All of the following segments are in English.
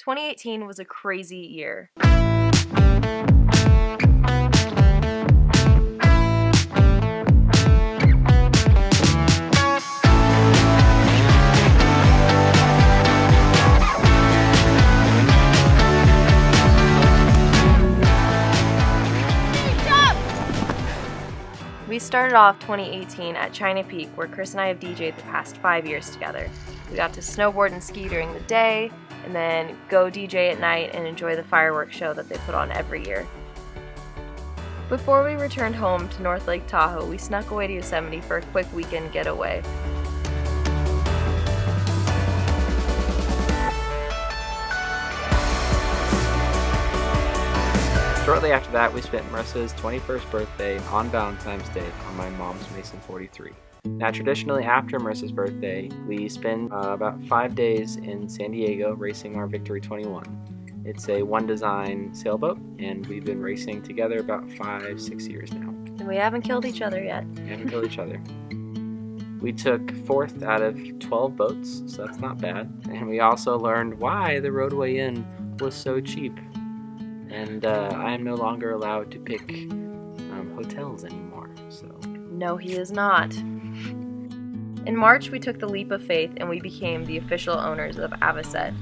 2018 was a crazy year. We started off 2018 at China Peak, where Chris and I have DJ'd the past 5 years together. We got to snowboard and ski during the day, and then go DJ at night and enjoy the fireworks show that they put on every year. Before we returned home to North Lake Tahoe, we snuck away to Yosemite for a quick weekend getaway. Shortly after that, we spent Marissa's 21st birthday on Valentine's Day on my mom's Mason 43. Now, traditionally after Marissa's birthday, we spend about 5 days in San Diego racing our Victory 21. It's a one design sailboat, and we've been racing together about 5-6 years now. And we haven't killed each other yet. We haven't killed each other. We took 4th out of 12 boats, so that's not bad. And we also learned why the Roadway Inn was so cheap. And I am no longer allowed to pick hotels anymore, so. No, he is not. In March, we took the leap of faith and we became the official owners of Avocet.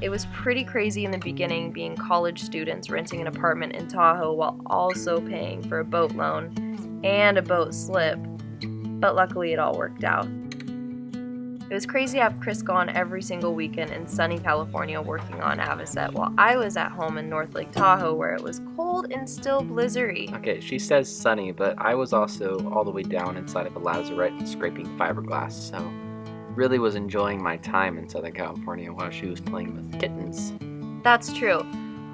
It was pretty crazy in the beginning being college students renting an apartment in Tahoe while also paying for a boat loan and a boat slip, but luckily it all worked out. It was crazy to have Chris gone every single weekend in sunny California working on Avocet while I was at home in North Lake Tahoe where it was cold and still blizzardy. Okay, she says sunny, but I was also all the way down inside of a lazarette scraping fiberglass, so really was enjoying my time in Southern California while she was playing with kittens. That's true.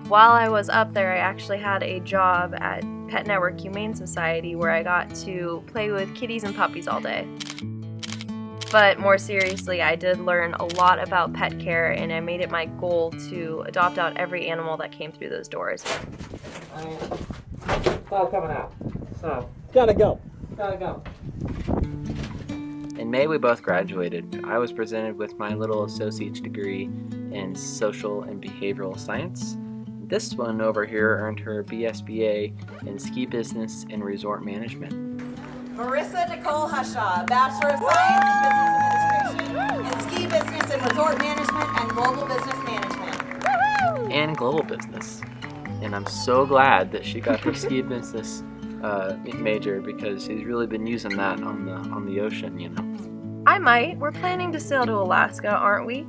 While I was up there, I actually had a job at Pet Network Humane Society where I got to play with kitties and puppies all day. But more seriously, I did learn a lot about pet care, and I made it my goal to adopt out every animal that came through those doors. It's all coming out, so. Gotta go. In May, we both graduated. I was presented with my little associate's degree in social and behavioral science. This one over here earned her BSBA in ski business and resort management. Marissa Nicole Hushaw, Bachelor of Science in Business Administration and Ski Business and Resort Management and Global Business Management. And global business. And I'm so glad that she got her ski business major because she's really been using that on the ocean, you know. I might. We're planning to sail to Alaska, aren't we?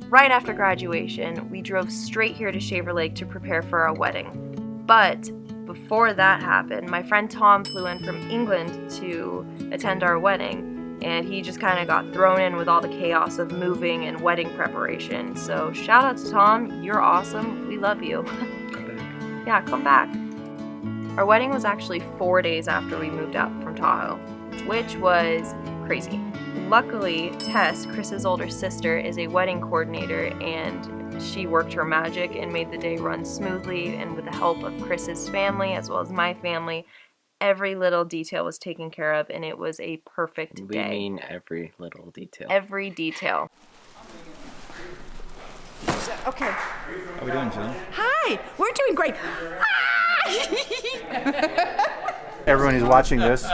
Right after graduation, we drove straight here to Shaver Lake to prepare for our wedding. But before that happened, my friend Tom flew in from England to attend our wedding, and he just kind of got thrown in with all the chaos of moving and wedding preparation. So shout out to Tom, you're awesome, we love you. Yeah, come back. Our wedding was actually 4 days after we moved out from Tahoe, which was crazy. Luckily, Tess, Chris's older sister, is a wedding coordinator, and she worked her magic and made the day run smoothly, and with the help of Chris's family as well as my family, every little detail was taken care of, and it was a perfect day. We mean every little detail. Every detail. Okay. How are we doing, Jen? Hi, we're doing great. Everyone who's watching this,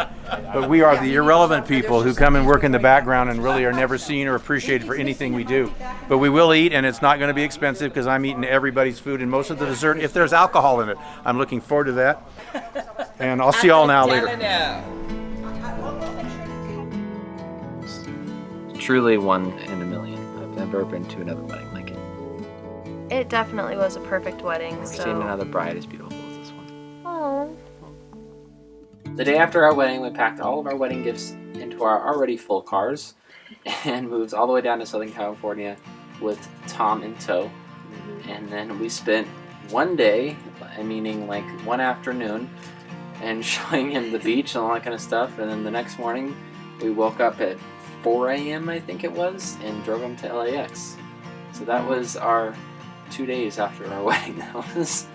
but we are the irrelevant people who come and work in the background and really are never seen or appreciated for anything we do. But we will eat, and it's not going to be expensive because I'm eating everybody's food and most of the dessert, if there's alcohol in it. I'm looking forward to that. And I'll see you all now later. Truly one in a million. I've never been to another wedding like it. It definitely was a perfect wedding. Never So. seen another bride as beautiful as this one. Oh. The day after our wedding, we packed all of our wedding gifts into our already full cars and moved all the way down to Southern California with Tom in tow. And then we spent one day, meaning like one afternoon, and showing him the beach and all that kind of stuff. And then the next morning, we woke up at 4 a.m., I think it was, and drove him to LAX. So that was our 2 days after our wedding. That was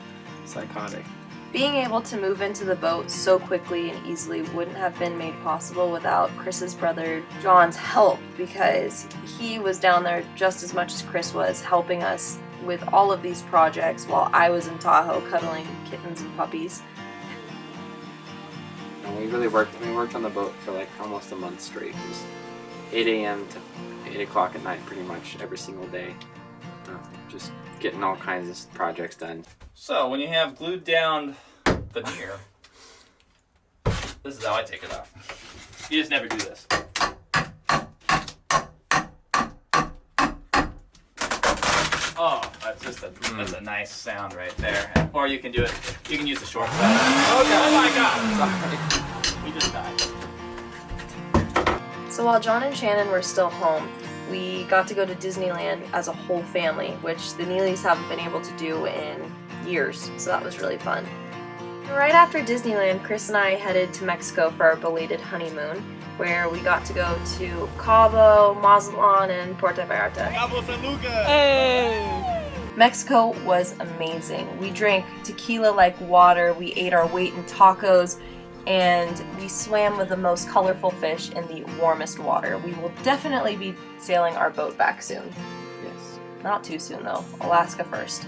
psychotic. Being able to move into the boat so quickly and easily wouldn't have been made possible without Chris's brother John's help, because he was down there just as much as Chris was, helping us with all of these projects while I was in Tahoe cuddling kittens and puppies. And we really worked on the boat for like almost a month straight. It was 8 a.m. to 8 o'clock at night pretty much every single day. Just getting all kinds of projects done. So when you have glued down veneer, this is how I take it off. You just never do this. Oh, that's a nice sound right there. Or you can do it. You can use the short cut. Oh my God! Sorry. We just died. So while John and Shannon were still home, we got to go to Disneyland as a whole family, which the Neelys haven't been able to do in years, so that was really fun. Right after Disneyland, Chris and I headed to Mexico for our belated honeymoon, where we got to go to Cabo, Mazatlan, and Puerto Vallarta. Hey! Mexico was amazing. We drank tequila like water, we ate our weight in tacos, and we swam with the most colorful fish in the warmest water. We will definitely be sailing our boat back soon. Yes. Not too soon though. Alaska first.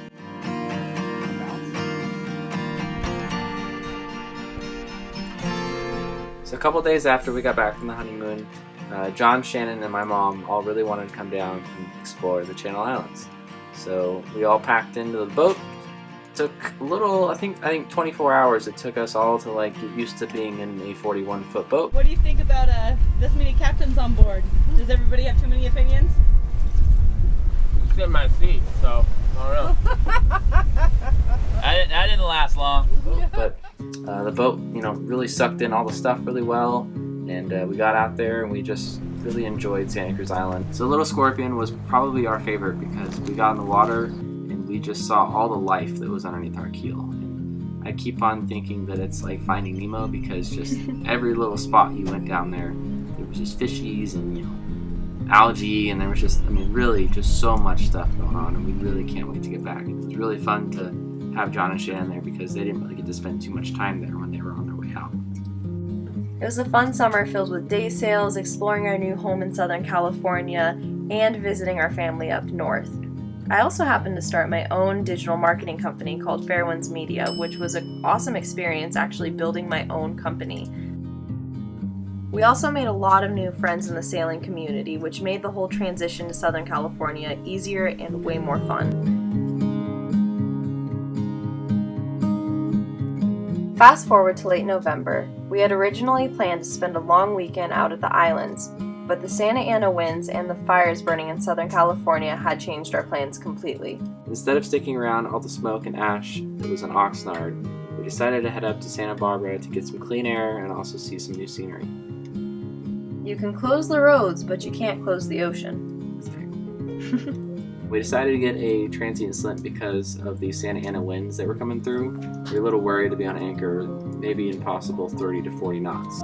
So a couple days after we got back from the honeymoon, John, Shannon, and my mom all really wanted to come down and explore the Channel Islands. So we all packed into the boat. Took a little, I think 24 hours it took us all to like get used to being in a 41-foot boat. What do you think about this many captains on board? Does everybody have too many opinions? It's in my seat, so I don't know. I didn't last long. But the boat, really sucked in all the stuff really well, and we got out there and we just really enjoyed Santa Cruz Island. So Little Scorpion was probably our favorite because we got in the water and we just saw all the life that was underneath our keel. And I keep on thinking that it's like Finding Nemo because just every little spot you went down there was just fishies and algae, and there was just, really just so much stuff going on, and we really can't wait to get back. It was really fun to have John and Shannon there because they didn't really get to spend too much time there when they were on their way out. It was a fun summer filled with day sails, exploring our new home in Southern California, and visiting our family up north. I also happened to start my own digital marketing company called Fairwinds Media, which was an awesome experience actually building my own company. We also made a lot of new friends in the sailing community, which made the whole transition to Southern California easier and way more fun. Fast forward to late November, we had originally planned to spend a long weekend out at the islands, but the Santa Ana winds and the fires burning in Southern California had changed our plans completely. Instead of sticking around all the smoke and ash that was in Oxnard, we decided to head up to Santa Barbara to get some clean air and also see some new scenery. You can close the roads, but you can't close the ocean. We decided to get a transient slip because of the Santa Ana winds that were coming through. We were a little worried to be on anchor, maybe impossible 30 to 40 knots.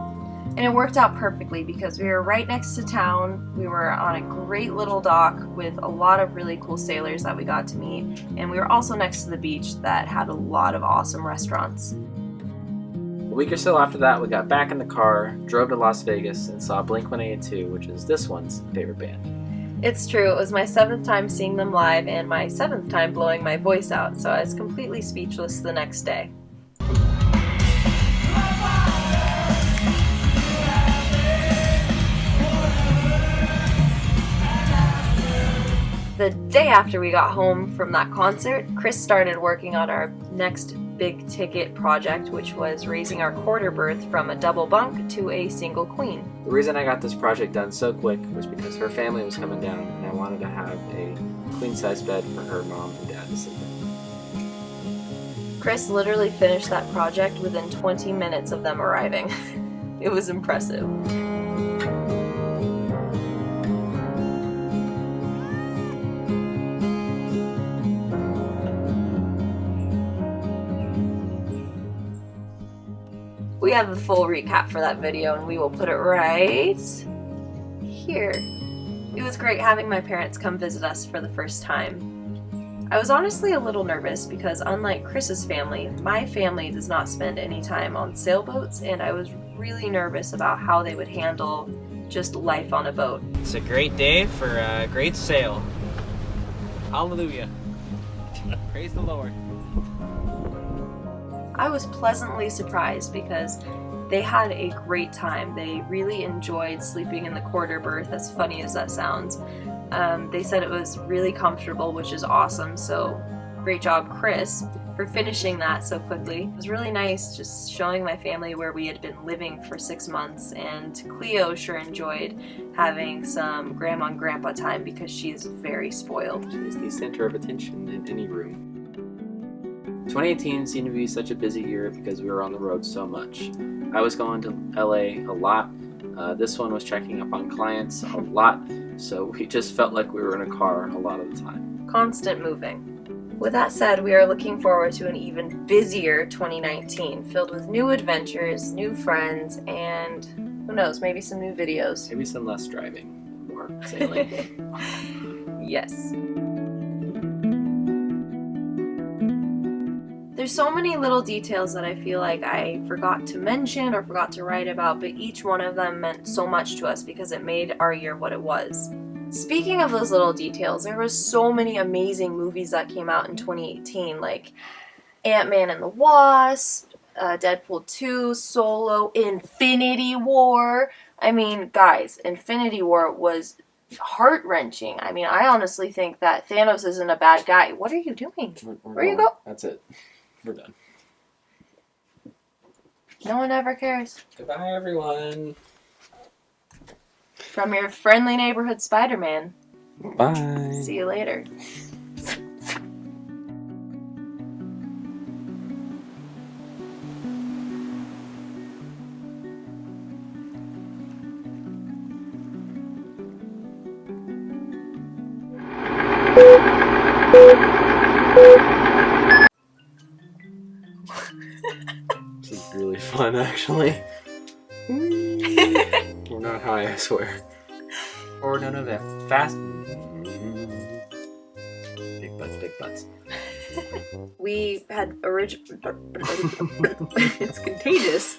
And it worked out perfectly because we were right next to town. We were on a great little dock with a lot of really cool sailors that we got to meet. And we were also next to the beach that had a lot of awesome restaurants. A week or so after that, we got back in the car, drove to Las Vegas, and saw Blink-182, which is this one's favorite band. It's true, it was my 7th time seeing them live and my 7th time blowing my voice out, so I was completely speechless the next day. The day after we got home from that concert, Chris started working on our next big ticket project, which was raising our quarter berth from a double bunk to a single queen. The reason I got this project done so quick was because her family was coming down and I wanted to have a queen-size bed for her mom and dad to sleep in. Chris literally finished that project within 20 minutes of them arriving. It was impressive. We have the full recap for that video and we will put it right here. It was great having my parents come visit us for the first time. I was honestly a little nervous because unlike Chris's family, my family does not spend any time on sailboats, and I was really nervous about how they would handle just life on a boat. It's a great day for a great sail. Hallelujah. Praise the Lord. I was pleasantly surprised because they had a great time. They really enjoyed sleeping in the quarter berth, as funny as that sounds. They said it was really comfortable, which is awesome, so great job, Chris, for finishing that so quickly. It was really nice just showing my family where we had been living for 6 months, and Cleo sure enjoyed having some grandma and grandpa time because she's very spoiled. She's the center of attention in any room. 2018 seemed to be such a busy year because we were on the road so much. I was going to LA a lot. This one was checking up on clients a lot, so we just felt like we were in a car a lot of the time. Constant moving. With that said, we are looking forward to an even busier 2019, filled with new adventures, new friends, and who knows, maybe some new videos. Maybe some less driving, more sailing. Yes. There's so many little details that I feel like I forgot to mention or forgot to write about, but each one of them meant so much to us because it made our year what it was. Speaking of those little details, there was so many amazing movies that came out in 2018, like Ant-Man and the Wasp, Deadpool 2, Solo, Infinity War. I mean, guys, Infinity War was heart-wrenching. I mean, I honestly think that Thanos isn't a bad guy. What are you doing? Where you go? That's it. We're done. No one ever cares. Goodbye, everyone. From your friendly neighborhood Spider-Man. Bye. See you later. This is really fun, actually. We're not high, I swear. Or none of that. Fast. Big butts, big butts. We had it's contagious.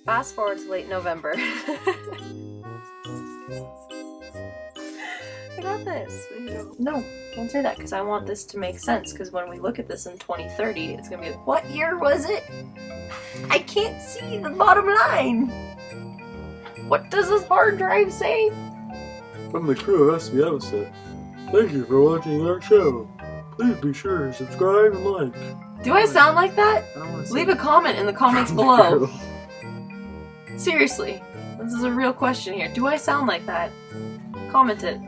Fast forward to late November. I got this. No, don't say that because I want this to make sense, because when we look at this in 2030, it's going to be like, what year was it? I can't see the bottom line. What does this hard drive say? From the crew of SB Avocet, thank you for watching our show. Please be sure to subscribe and like. Do I sound like that? I don't want to Leave a comment in the comments below. Seriously, this is a real question here. Do I sound like that? Comment it.